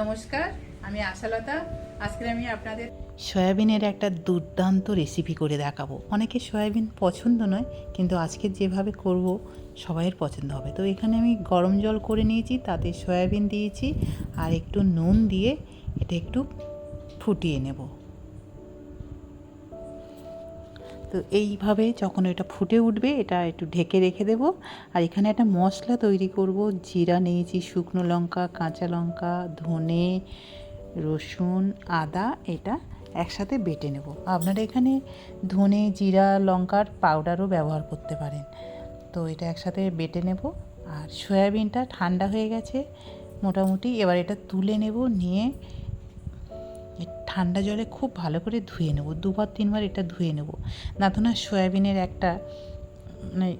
নমস্কার, আমি আশালতা। আজকে আমি আপনাদের সয়াবিনের একটা দুর্দান্ত রেসিপি করে দেখাবো। অনেকে সয়াবিন পছন্দ নয়, কিন্তু আজকে যেভাবে করব সবাইয়ের পছন্দ হবে। তো এখানে আমি গরম জল করে নিয়েছি, তাতে সয়াবিন দিয়েছি আর একটু নুন দিয়ে এটা একটু ফুটিয়ে নেব। তো এইভাবে যখন এটা ফুটে উঠবে এটা একটু ঢেকে রেখে দেব। আর এখানে একটা মশলা তৈরি করব। জিরা নিয়েছি, শুকনো লঙ্কা, কাঁচা লঙ্কা, ধনে, রসুন, আদা, এটা একসাথে বেটে নেব। আপনারা এখানে ধনে, জিরা, লঙ্কার পাউডারও ব্যবহার করতে পারেন। তো এটা একসাথে বেটে নেব। আর সয়াবিনটা ঠান্ডা হয়ে গেছে মোটামুটি। এবার এটা তুলে নেব, নিয়ে ঠান্ডা জলে খুব ভালো করে ধুয়ে নেব। 2-3 বার এটা ধুয়ে নেব, না তো না সয়াবিনের একটা মানে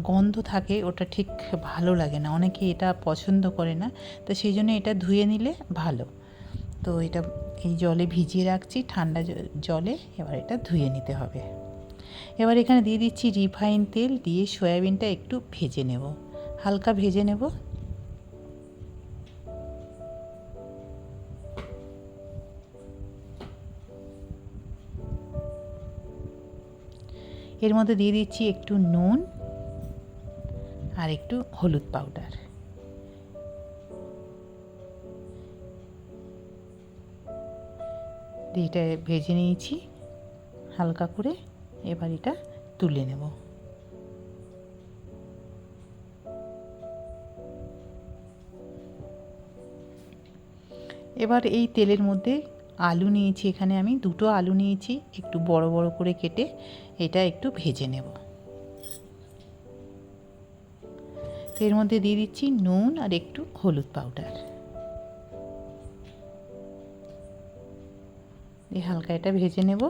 গন্ধ থাকে, ওটা ঠিক ভালো লাগে না, অনেকে এটা পছন্দ করে না। তো সেই জন্য এটা ধুয়ে নিলে ভালো। তো এটা এই জলে ভিজিয়ে রাখছি, ঠান্ডা জলে। এবার এটা ধুয়ে নিতে হবে। এবার এখানে দিয়ে দিচ্ছি রিফাইন তেল, দিয়ে সয়াবিনটা একটু ভেজে নেব, হালকা ভেজে নেব। এর মধ্যে দিয়ে দিচ্ছি একটু নুন আর একটু হলুদ পাউডার। দিয়ে এটা ভেজে নিয়েছি হালকা করে। এবার এটা তুলে নেব। এবার এই তেলের মধ্যে আলু নিয়েছি, এখানে আমি 2টো আলু নিয়েছি, একটু বড় বড় করে কেটে এটা একটু ভেজে নেব। তো এর মধ্যে দিয়ে দিচ্ছি নুন আর একটু হলুদ পাউডার, দিয়ে হালকা এটা ভেজে নেব।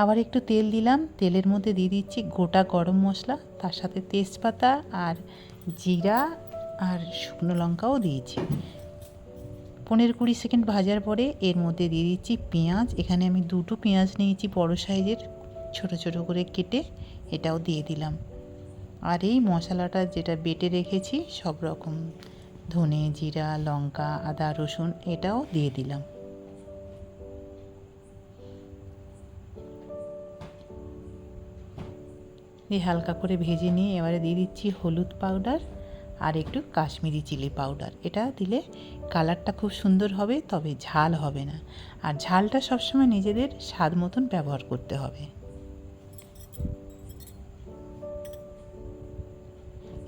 আবার একটু তেল দিলাম, তেলের মধ্যে দিয়ে দিচ্ছি গোটা গরম মশলা, তার সাথে তেজপাতা আর জিরা আর শুকনো লঙ্কাও দিয়েছি। 15-20 সেকেন্ড ভাজার পরে এর মধ্যে দিয়ে দিচ্ছি পেঁয়াজ। এখানে আমি 2টো পেঁয়াজ নিয়েছি বড় সাইজের, ছোট ছোট করে কেটে, এটাও দিয়ে দিলাম। আর এই মশলাটা যেটা বেটে রেখেছি সব রকম, ধনে, জিরা, লঙ্কা, আদা, রসুন, এটাও দিয়ে দিলাম। দিয়ে হালকা করে ভেজে নিয়ে এবারে দিয়ে দিচ্ছি হলুদ পাউডার আর একটু কাশ্মীরি চিলি পাউডার। এটা দিলে কালারটা খুব সুন্দর হবে, তবে ঝাল হবে না। আর ঝালটা সবসময় নিজেদের স্বাদ মতন ব্যবহার করতে হবে।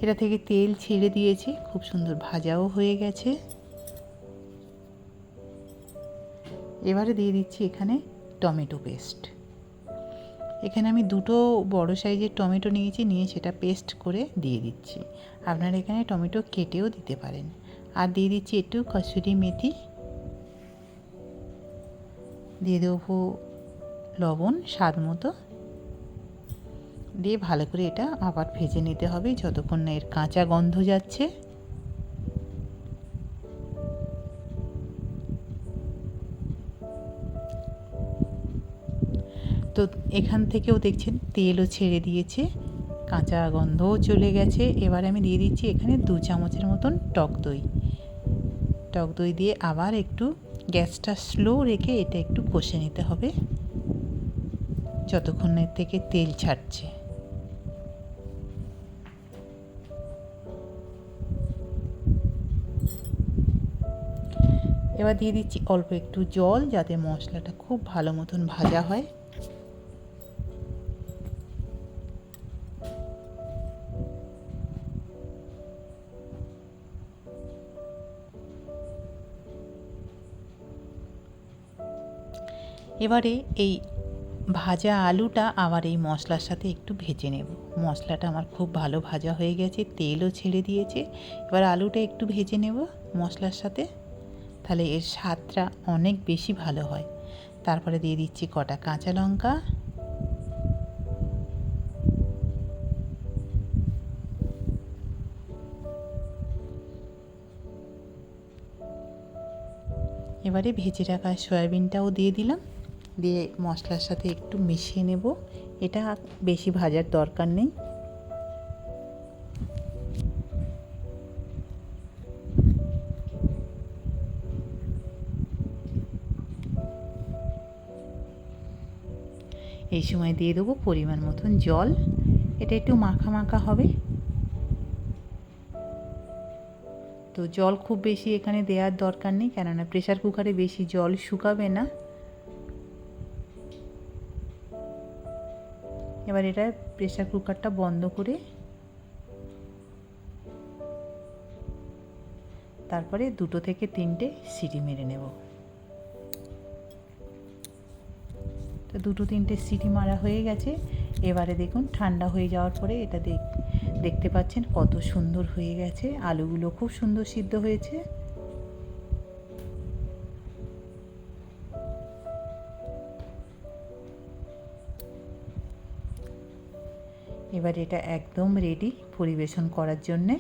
এটা থেকে তেল ছেড়ে দিয়েছে, খুব সুন্দর ভাজাও হয়ে গেছে। এবারে দিয়ে দিচ্ছি এখানে টমেটো পেস্ট। এখানে আমি 2টো বড় সাইজের টমেটো নিয়েছি, নিয়ে সেটা পেস্ট করে দিয়ে দিচ্ছি। আপনারা এখানে টমেটো কেটেও দিতে পারেন। আর দিয়ে দিচ্ছি একটু কসুরি মেথি, দিয়ে দেবো লবণ স্বাদ মতো, দিয়ে ভালো করে এটা আবার ভেজে নিতে হবে যতক্ষণ না এর কাঁচা গন্ধ যাচ্ছে। তো এখান থেকেও দেখছেন তেলও ছেড়ে দিয়েছে, কাঁচা গন্ধও চলে গেছে। এবার আমি দিয়ে দিচ্ছি এখানে 2 চামচের মতন টক দই। টক দই দিয়ে আবার একটু গ্যাসটা স্লো রেখে এটা একটু কষে নিতে হবে যতক্ষণ এর থেকে তেল ছাড়ছে। এবার দিয়ে দিচ্ছি অল্প একটু জল, যাতে মশলাটা খুব ভালো মতন ভাজা হয়। এবারে এই ভাজা আলুটা আবার এই মশলার সাথে একটু ভেজে নেব। মশলাটা আমার খুব ভালো ভাজা হয়ে গেছে, তেলও ছেড়ে দিয়েছে। এবার আলুটা একটু ভেজে নেব মশলার সাথে, তাহলে এর স্বাদটা অনেক বেশি ভালো হয়। তারপরে দিয়ে দিচ্ছি কটা কাঁচা লঙ্কা, এবারে ভেজে রাখা সয়াবিনটাও দিয়ে দিলাম, দিয়ে মশলার সাথে একটু মিশিয়ে নেব। এটা বেশি ভাজার দরকার নেই। এই সময় দিয়ে দেবো পরিমাণ মতন জল। এটা একটু মাখা মাখা হবে, তো জল খুব বেশি এখানে দেওয়ার দরকার নেই, কেননা প্রেসার কুকারে বেশি জল শুকাবে না। এবার এটা প্রেসার কুকারটা বন্ধ করে তারপরে 2 থেকে 3টে সিটি মেরে নেব। তো 2-3টে সিটি মারা হয়ে গেছে। এবারে দেখুন ঠান্ডা হয়ে যাওয়ার পরে এটা দেখতে পাচ্ছেন কত সুন্দর হয়ে গেছে। আলুগুলো খুব সুন্দর সিদ্ধ হয়েছে। এবার এটা একদম রেডি পরিবেশন করার জন্যে।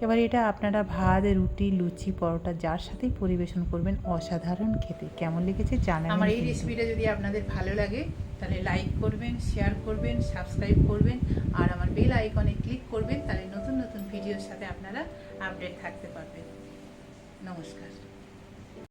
এবার এটা আপনারা ভাত, রুটি, লুচি, পরোটা যার সাথেই পরিবেশন করবেন, অসাধারণ খেতে। কেমন লেগেছে জানাবেন। আমার এই রেসিপিটা যদি আপনাদের ভালো লাগে তাহলে লাইক করবেন, শেয়ার করবেন, সাবস্ক্রাইব করবেন আর আমার বেল আইকনে ক্লিক করবেন, তাহলে নতুন নতুন ভিডিওর সাথে আপনারা আপডেট থাকতে পারবেন। নমস্কার।